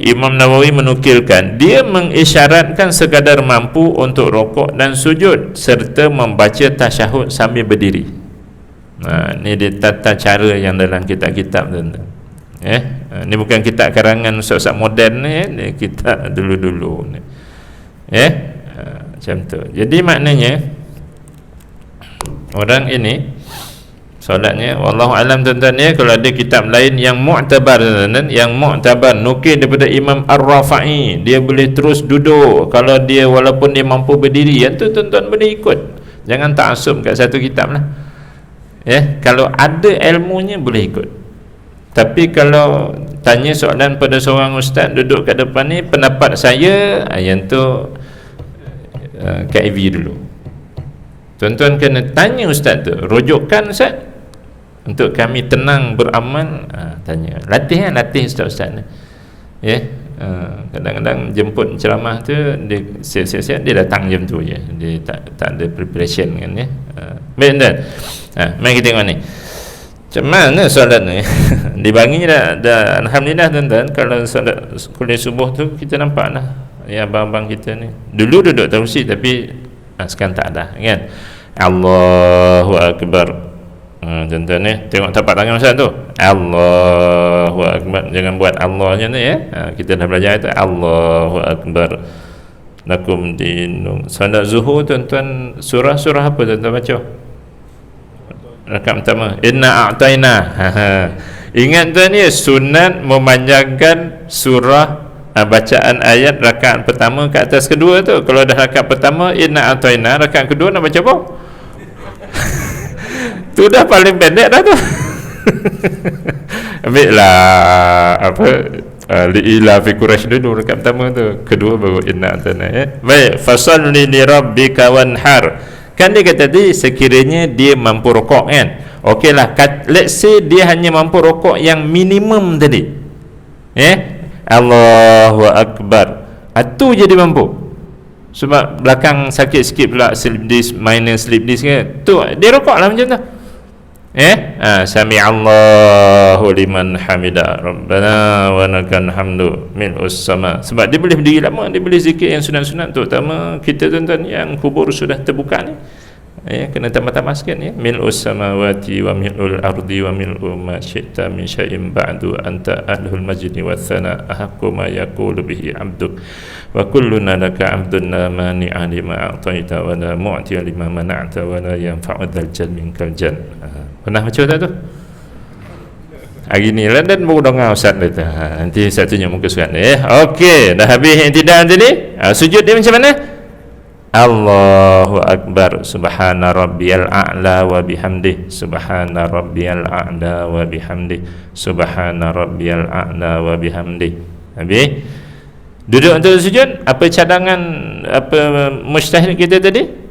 Imam Nawawi menukilkan dia mengisyaratkan sekadar mampu untuk rokok dan sujud serta membaca tasyahud sambil berdiri. Ni dia tata cara yang dalam kitab-kitab tu. Ni bukan kitab karangan ustaz-ustaz moden ni kitab dulu-dulu ni. Macam tu. Jadi maknanya orang ini solatnya wallahu alam tuan-tuan ya. Kalau ada kitab lain yang mu'tabar, yang mu'tabar nukil daripada Imam Ar-Rafa'i, dia boleh terus duduk kalau dia walaupun dia mampu berdiri, yang tu tuan-tuan boleh ikut. Jangan ta'assub kat satu kitab lah. Kalau ada ilmunya boleh ikut. Tapi kalau tanya soalan pada seorang ustaz duduk kat depan ni, pendapat saya yang tu KIV dulu. Tuan-tuan kena tanya ustaz tu, rujukkan ustaz untuk kami tenang beramal. Tanya, latih ustaz-ustaz ni. Kadang-kadang jemput ceramah tu dia siap-siap dia datang jam tu je, dia tak ada preparation kan ya. Baik tuan. Mari kita tengok ni macam mana solat ni. Dibangi dah alhamdulillah tuan-tuan. Kalau solat kuliah subuh tu kita nampak lah ya, abang-abang kita ni dulu duduk terusi tapi sekarang tak ada kan. Allahu Akbar. Tuan-tuan ni tengok tapak tangan ustaz tu, Allahu Akbar. Jangan buat Allahnya ni ya. Kita dah belajar itu Allahu Akbar lakum dinum. Solat zuhur tuan-tuan, surah apa tuan-tuan baca? Rakaat pertama inna a'taina. Ingat tuan ya, sunat memanjangkan surah bacaan ayat rakaat pertama ke atas kedua tu. Kalau dah rakaat pertama inna a'taina, rakaat kedua nak baca apa? Tu dah paling pendek dah tu. Ambil lah li'ila fi Quraisy dulu rakaat pertama tu, kedua baru inna a'taina ya. Baik, fasalli li rabbika wanhar. Kan dia kata tadi sekiranya dia mampu rokok kan. Okey lah, let's say dia hanya mampu rokok yang minimum tadi. Allahu Akbar. Itu je dia mampu. Sebab belakang sakit sikit pula, sleep disc, minor sleep disc kan. Tu dia rokok lah macam tu. Sami'allahu liman hamida rabbana wa lakal hamdu mil'us sama. Sebab dia boleh berdiri lama, dia boleh zikir yang sunat-sunat, terutama kita tuan-tuan yang kubur sudah terbuka ni. Kena tambah-tambah sikit ya. Mil'us samawati wa mil'ul ardi wa mil'u ma syi'ta min syai'in ba'du anta ahlul majdi wa thana ahaqqu ma yaqulu bihi 'abduk wa kulluna laka 'abdun la mani'a lima a'taita wa la mu'tiya lima mana'ta wa la yanfa'u dzal jad minkal jad. Pernah baca tak tu? Hari ni lah dan baru dengar ustaz kata. Nanti saya tunjuk muka surat ni Okey, dah habis yang tidak tadi. Sujud dia macam mana? Allahu Akbar, subhana rabbiyal a'la wa bihamdih, subhana rabbiyal a'la wa bihamdih, subhana rabbiyal a'la wa bihamdih. Habis duduk untuk sujud. Apa cadangan, apa mustahil kita tadi?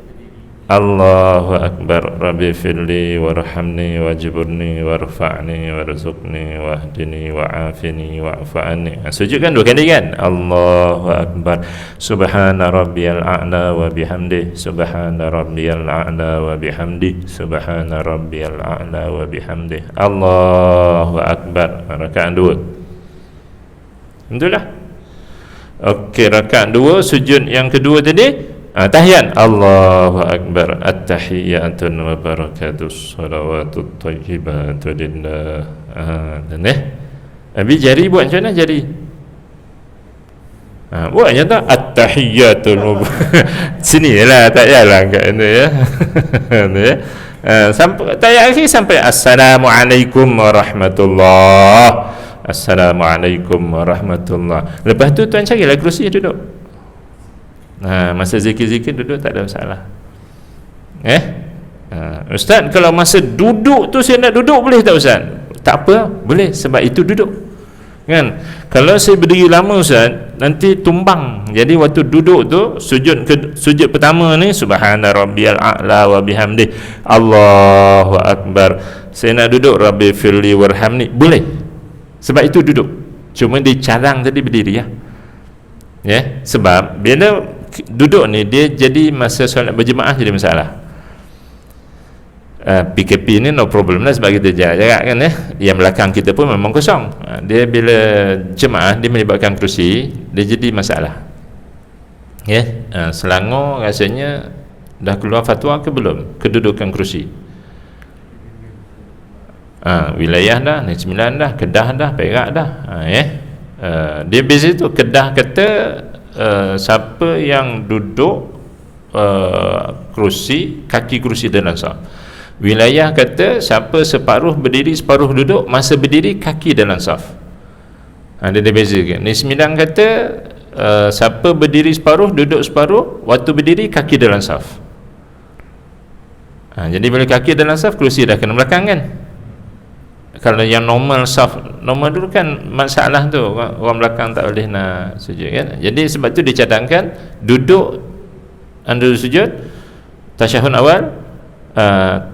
Allahu Akbar, Rabbi firli warhamni wajburni warfa'ni warzuqni wahdini wa'afini wa'fa'ani. Sujud kan dua kali kan? Allahu Akbar, subhana rabbiyal a'la wa bihamdih, subhana rabbiyal a'la wa bihamdih, subhana rabbiyal a'la wa bihamdih. Allahu Akbar. Rakaat dua. Itulah. Okey, rakaat dua, sujud yang kedua tadi tahiyat. Allahu Akbar, at-tahiyyatun wa barakatus salawatut thayyibatu lillah. Habis jari buat macam mana jari? Buat je tak at-tahiyyatul sini lah, tak payahlah kat ini ya. Sampai tahiyat akhir sampai assalamualaikum warahmatullah. Assalamualaikum warahmatullah. Lepas tu tuan carilah kerusi duduk. Masa zikir-zikir duduk tak ada masalah. Ustaz, kalau masa duduk tu saya nak duduk boleh tak ustaz? Tak apa, boleh, sebab itu duduk kan. Kalau saya berdiri lama ustaz, nanti tumbang. Jadi waktu duduk tu, sujud pertama ni subhana rabbiyal a'la wa bihamdih, Allahu Akbar, saya nak duduk Rabbi firli warhamni, boleh, sebab itu duduk. Cuma dia carang tadi berdiri ya. Sebab bila duduk ni dia jadi masa solat berjemaah jadi masalah. PKP ni no problem lah, sebab kita jaga kan yang belakang kita pun memang kosong. Dia bila jemaah dia melibatkan kerusi, dia jadi masalah. Selangor rasanya dah keluar fatwa ke belum kedudukan kerusi? Wilayah dah, Negeri Sembilan dah, Kedah dah, Perak dah. Dia beza tu. Kedah kata siapa yang duduk kerusi, kaki kerusi dalam saf. Wilayah kata siapa separuh berdiri separuh duduk, masa berdiri kaki dalam saf. Dia beza ke? Negeri Sembilan kata siapa berdiri separuh duduk separuh, waktu berdiri kaki dalam saf. Jadi bila kaki dalam saf, kerusi dah kena belakang kan. Kalau yang normal saf, normal dulu kan masalah tu, orang belakang tak boleh nak sujud kan. Jadi sebab tu dicadangkan duduk anda sujud, tasyahud awal,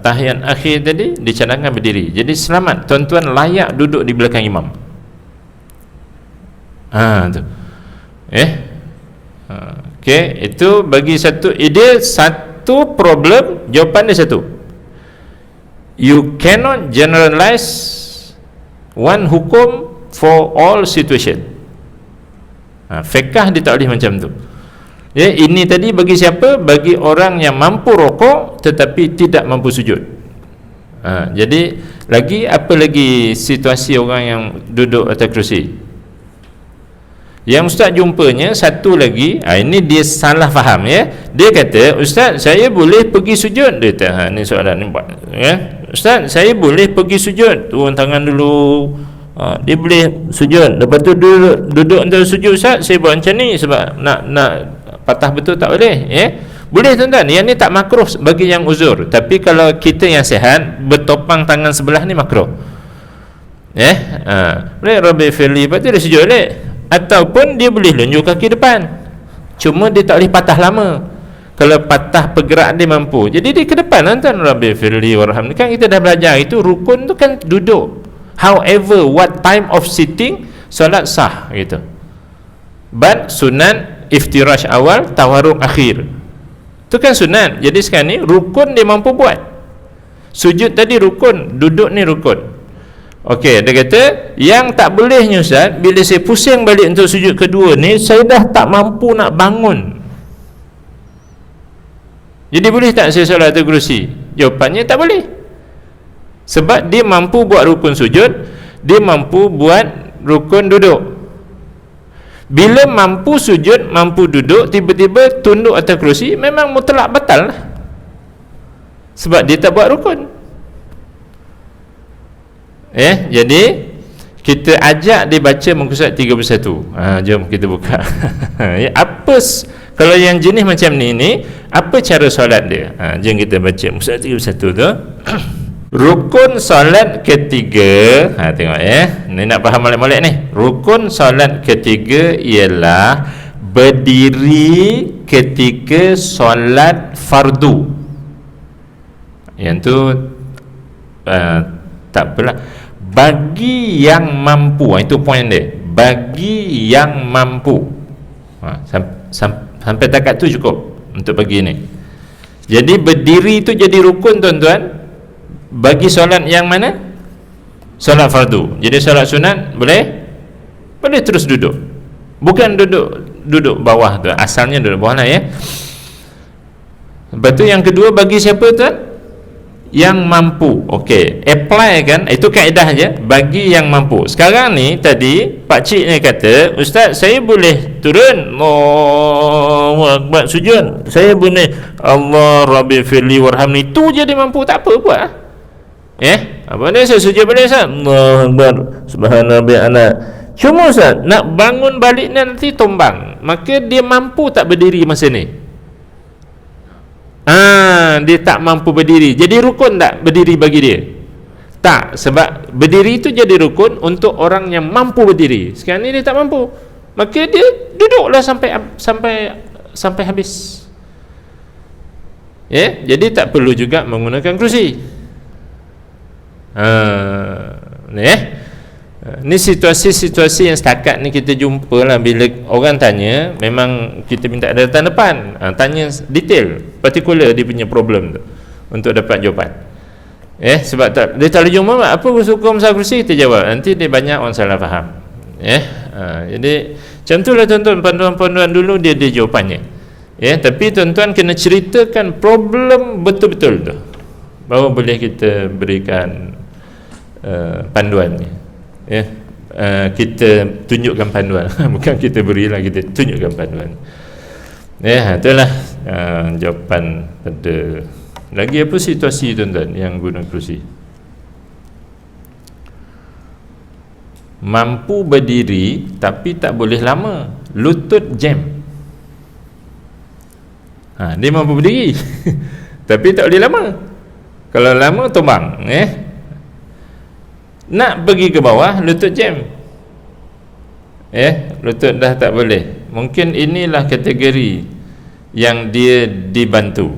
tahiyat akhir tadi dicadangkan berdiri. Jadi selamat, tuan-tuan layak duduk di belakang imam. Tu. Okey, itu bagi satu ide, satu problem, jawapan dia satu. You cannot generalize one hukum for all situation. Fiqh dia tak boleh macam tu. Ini tadi bagi siapa? Bagi orang yang mampu rokok tetapi tidak mampu sujud. Jadi apa lagi situasi orang yang duduk atas kerusi? Yang ustaz jumpanya satu lagi, ini dia salah faham Dia kata, ustaz saya boleh pergi sujud. Dia kata, ni soalan ni buat ustaz saya boleh pergi sujud, turun tangan dulu. Dia boleh sujud, lepas tu duduk antara sujud. Ustaz saya buat macam ni sebab nak patah betul tak boleh. Boleh tuan-tuan, yang ni tak makruh bagi yang uzur. Tapi kalau kita yang sihat, bertopang tangan sebelah ni makruh. Boleh Rabbi Firli, lepas tu dia sujud balik. Ataupun dia boleh lunjuk kaki depan, cuma dia tak boleh patah lama. Kalau patah pergerak dia mampu, jadi dia ke depan tuan. Rabbi Firli warhamni, kan kita dah belajar itu rukun tu kan duduk. However, what time of sitting, solat sah gitu. But sunat iftirash awal, tawarruk akhir, itu kan sunat. Jadi sekarang ni rukun dia mampu buat. Sujud tadi rukun, duduk ni rukun. Okey, dia kata yang tak bolehnya ustaz, bila saya pusing balik untuk sujud kedua ni, saya dah tak mampu nak bangun. Jadi boleh tak saya solat atas kerusi? Jawapannya tak boleh. Sebab dia mampu buat rukun sujud, dia mampu buat rukun duduk. Bila mampu sujud, mampu duduk, tiba-tiba tunduk atas kerusi, memang mutlak batal lah. Sebab dia tak buat rukun. Jadi kita ajak dia baca muka surat 31. Jom kita buka. Kalau yang jenis macam ni, apa cara solat dia? Jom kita baca muka surat 31 tu. Rukun solat ketiga, tengok ni nak faham molek-molek ni. Rukun solat ketiga ialah berdiri ketika solat fardu. Yang tu tak apalah, bagi yang mampu. Itu poin dia, bagi yang mampu. Sampai takat tu cukup untuk bagi ni. Jadi berdiri tu jadi rukun tuan-tuan, bagi solat yang mana? Solat fardu. Jadi solat sunat boleh terus duduk, bukan duduk bawah tu, asalnya duduk bawah lah Lepas tu yang kedua, bagi siapa tuan? Yang mampu. Okey, apply kan, itu kaedah je, bagi yang mampu. Sekarang ni tadi pak cik ni kata, ustaz saya boleh turun Allahu akbar sujud, saya boleh Allah Rabbi Firli warhamni, tu je dia mampu, tak apa buat apa ni, saya sujud boleh ustaz, Allahu akbar subhanallah ana. Cuma ustaz nak bangun balik nanti tombang, maka dia mampu tak berdiri masa ni? Dia tak mampu berdiri, jadi rukun tak berdiri bagi dia? Tak, sebab berdiri itu jadi rukun untuk orang yang mampu berdiri. Sekarang ni dia tak mampu, maka dia duduklah sampai habis. Jadi tak perlu juga menggunakan kerusi. Ni situasi-situasi yang setakat ni kita jumpa lah. Bila orang tanya, memang kita minta datang depan, tanya detail, partikular dia punya problem tu, untuk dapat jawapan. Sebab tak dia terjemah apa hukum masalah kursi, kita jawab nanti dia banyak orang salah faham. Jadi macam itulah tuan-tuan, panduan-panduan dulu dia jawapannya. Tapi tuan-tuan kena ceritakan problem betul-betul tu, baru boleh kita berikan panduannya. Kita tunjukkan panduan bukan kita berilah, kita tunjukkan panduan. Itulah jawapan pada. Lagi apa situasi tuan-tuan yang guna kerusi? Mampu berdiri tapi tak boleh lama, lutut jam. Dia mampu berdiri tapi tak boleh lama. Kalau lama tumbang. Nak pergi ke bawah, lutut jam. Lutut dah tak boleh. Mungkin inilah kategori yang dia dibantu.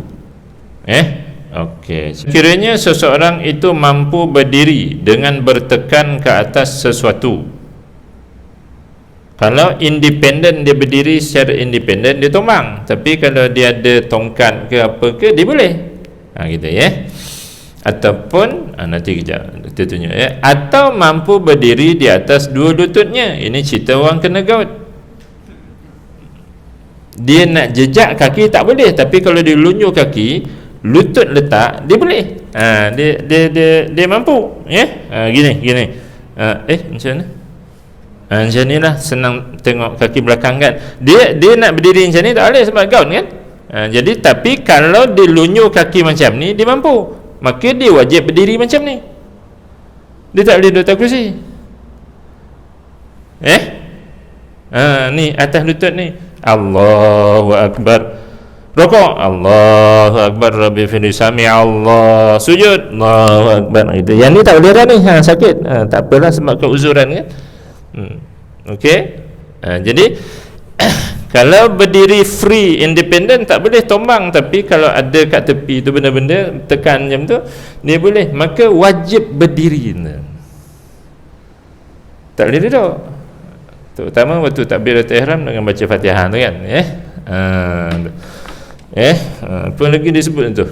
Okey. Kiranya seseorang itu mampu berdiri dengan bertekan ke atas sesuatu. Kalau independen, dia berdiri secara independen, dia tumbang. Tapi kalau dia ada tongkat ke apa ke, dia boleh. Gitu Ataupun nanti kejap kita tunjuk atau mampu berdiri di atas dua lututnya. Ini cerita orang kena gout. Dia nak jejak kaki tak boleh, tapi kalau dia lunjuk kaki, lutut letak, dia boleh. Dia mampu. Gini. Macam mana? Macam ni lah, senang tengok kaki belakang kan. Dia nak berdiri macam ni tak boleh sebab gout kan. Jadi tapi kalau dia lunjuk kaki macam ni, dia mampu, maka dia wajib berdiri macam ni. Dia tak boleh duduk atas kerusi. Ni atas lutut ni, Allahu Akbar. Rokok, Allahu Akbar, Rabbi fini sami Allah. Sujud, Allahu Akbar. Yang ni tak boleh dah ni, sakit. Tak apalah sebab keuzuran kan. Okey. Jadi kalau berdiri free, independen tak boleh tombang, tapi kalau ada kat tepi tu benda-benda tekan macam tu, dia boleh. Maka wajib berdiri. Tak boleh duduk. Terutama waktu takbiratul ihram dengan baca Fatihah tu kan. Apa lagi disebut tu?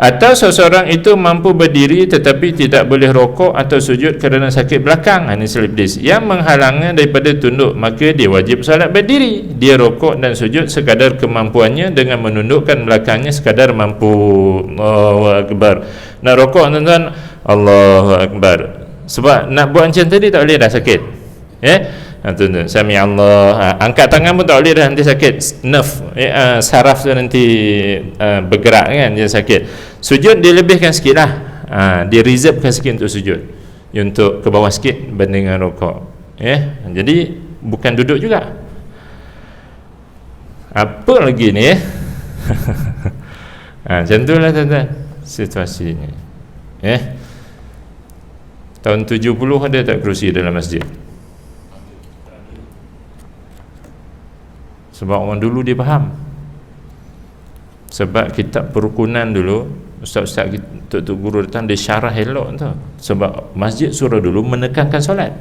Atau seseorang itu mampu berdiri tetapi tidak boleh rokok atau sujud kerana sakit belakang, ini slip disc yang menghalangnya daripada tunduk, maka dia wajib solat berdiri. Dia rokok dan sujud sekadar kemampuannya dengan menundukkan belakangnya sekadar mampu. Allahu Akbar. Nak rokok tuan-tuan, Allahu Akbar. Sebab nak buat macam tadi tak boleh dah, sakit. Tuan-tuan, sami Allah. Angkat tangan pun tak boleh dah, nanti sakit. Nerve, saraf tu nanti bergerak kan, dia sakit. Sujud dia lebihkan sikit lah. Dia reservekan sikit untuk sujud, untuk ke bawah sikit banding dengan rokok. Jadi bukan duduk juga. Apa lagi ni macam tu lah tuan-tuan situasi ni. Tahun 70 ada tak kerusi dalam masjid? Sebab orang dulu dia faham. Sebab kitab perukunan dulu, ustaz-ustaz, tok guru datang, dia syarah elok tu. Sebab masjid surah dulu menekankan solat.